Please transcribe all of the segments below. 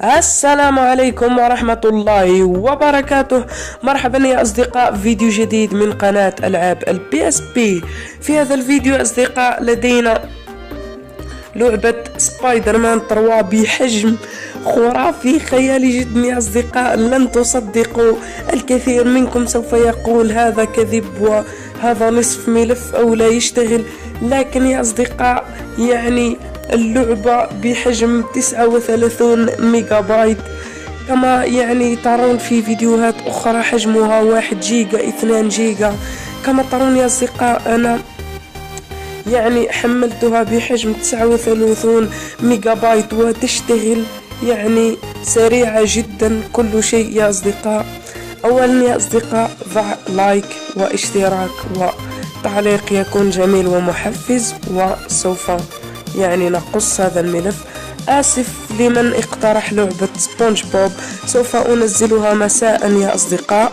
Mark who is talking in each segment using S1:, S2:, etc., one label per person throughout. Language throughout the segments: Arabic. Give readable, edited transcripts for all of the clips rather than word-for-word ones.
S1: السلام عليكم ورحمة الله وبركاته. مرحبا يا أصدقاء، فيديو جديد من قناة ألعاب البي اس بي. في هذا الفيديو أصدقاء لدينا لعبة سبايدر مان 3 بحجم خرافي خيالي جدا يا أصدقاء، لن تصدقوا. الكثير منكم سوف يقول هذا كذب وهذا نصف ملف أو لا يشتغل، لكن يا أصدقاء اللعبة بحجم 39 ميجا بايت، كما ترون في فيديوهات أخرى حجمها 1 جيجا 2 جيجا. كما ترون يا أصدقاء أنا حملتها بحجم 39 ميجا بايت وتشتغل سريعة جدا كل شيء يا أصدقاء. أولا يا أصدقاء ضع لايك واشتراك وتعليق يكون جميل ومحفز، وسوف نقص هذا الملف. آسف لمن اقترح لعبة سبونج بوب، سوف أنزلها مساء يا أصدقاء،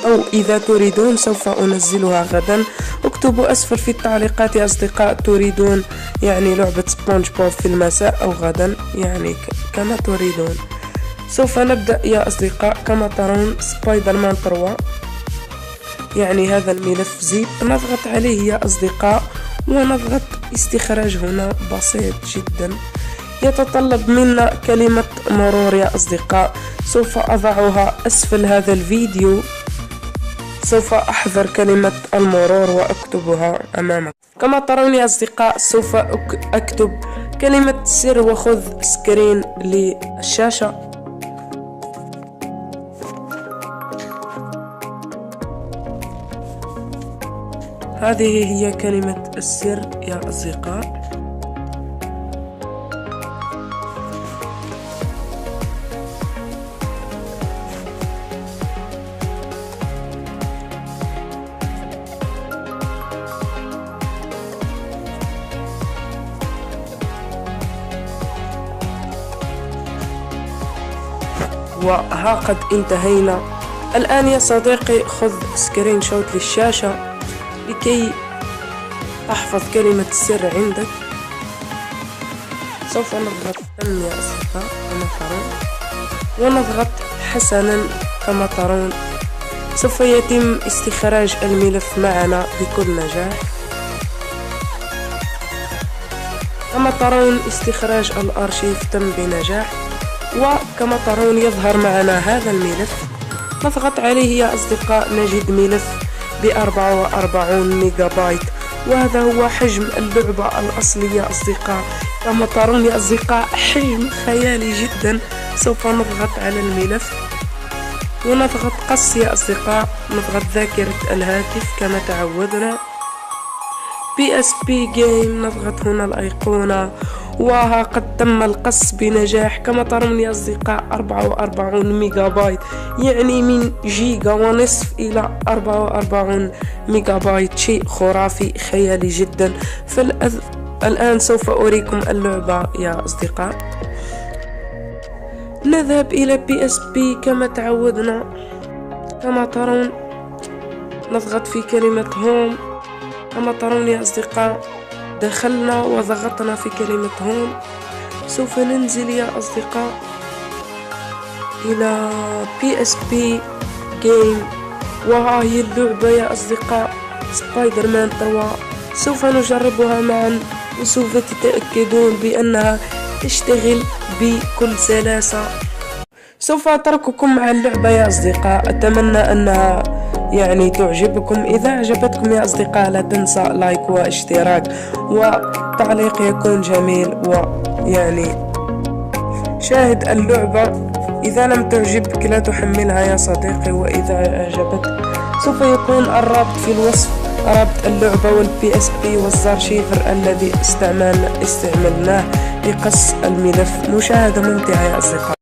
S1: أو إذا تريدون سوف أنزلها غدا. اكتبوا أسفل في التعليقات يا أصدقاء تريدون لعبة سبونج بوب في المساء أو غدا، كما تريدون. سوف نبدأ يا أصدقاء. كما ترون سبايدر مان 3، هذا الملف زيب، نضغط عليه يا أصدقاء ونضغط استخراج. هنا بسيط جدا، يتطلب منا كلمة مرور يا أصدقاء، سوف أضعها أسفل هذا الفيديو. سوف أحضر كلمة المرور وأكتبها أمامك. كما ترون يا أصدقاء سوف أكتب كلمة سر وخذ سكرين للشاشة. هذه هي كلمة السر يا أصدقاء. وها قد انتهينا. الآن يا صديقي خذ سكرين شوت للشاشة لكي تحفظ كلمة السر عندك. سوف نضغط تم يا أصدقاء كما ترون، ونضغط حسنا. كما ترون سوف يتم استخراج الملف معنا بكل نجاح. كما ترون استخراج الأرشيف تم بنجاح، وكما ترون يظهر معنا هذا الملف. نضغط عليه يا أصدقاء نجد ملف ب44 ميجا بايت، وهذا هو حجم اللعبة الأصلي يا أصدقاء. كما ترون يا أصدقاء حجم خيالي جدا. سوف نضغط على الملف ونضغط قص يا أصدقاء، نضغط ذاكرة الهاتف كما تعودنا، بي اس بي جيم، نضغط هنا الأيقونة، وها قد تم القص بنجاح. كما ترون يا أصدقاء 44 ميجا بايت، من جيجا ونصف إلى 44 ميجا بايت، شيء خرافي خيالي جدا. فالآن سوف أريكم اللعبة يا أصدقاء. نذهب إلى بي اس بي كما تعودنا. كما ترون نضغط في كلمة هوم. كما ترون يا أصدقاء دخلنا وضغطنا في كلمة هوم. سوف ننزل يا أصدقاء إلى بي اس بي جيم، وها هي اللعبة يا أصدقاء سبايدر مان 3. سوف نجربها معا وسوف تتأكدون بأنها تشتغل بكل سلاسة. سوف أترككم مع اللعبة يا أصدقاء، أتمنى أنها تعجبكم. إذا أعجبتكم يا أصدقاء لا تنسى لايك واشتراك وتعليق يكون جميل، شاهد اللعبة. إذا لم تعجبك لا تحملها يا صديقي، وإذا أعجبتك سوف يكون الرابط في الوصف، رابط اللعبة والبي اس بي والزر شيفر الذي استعملناه لقص الملف. مشاهدة ممتعة يا أصدقاء.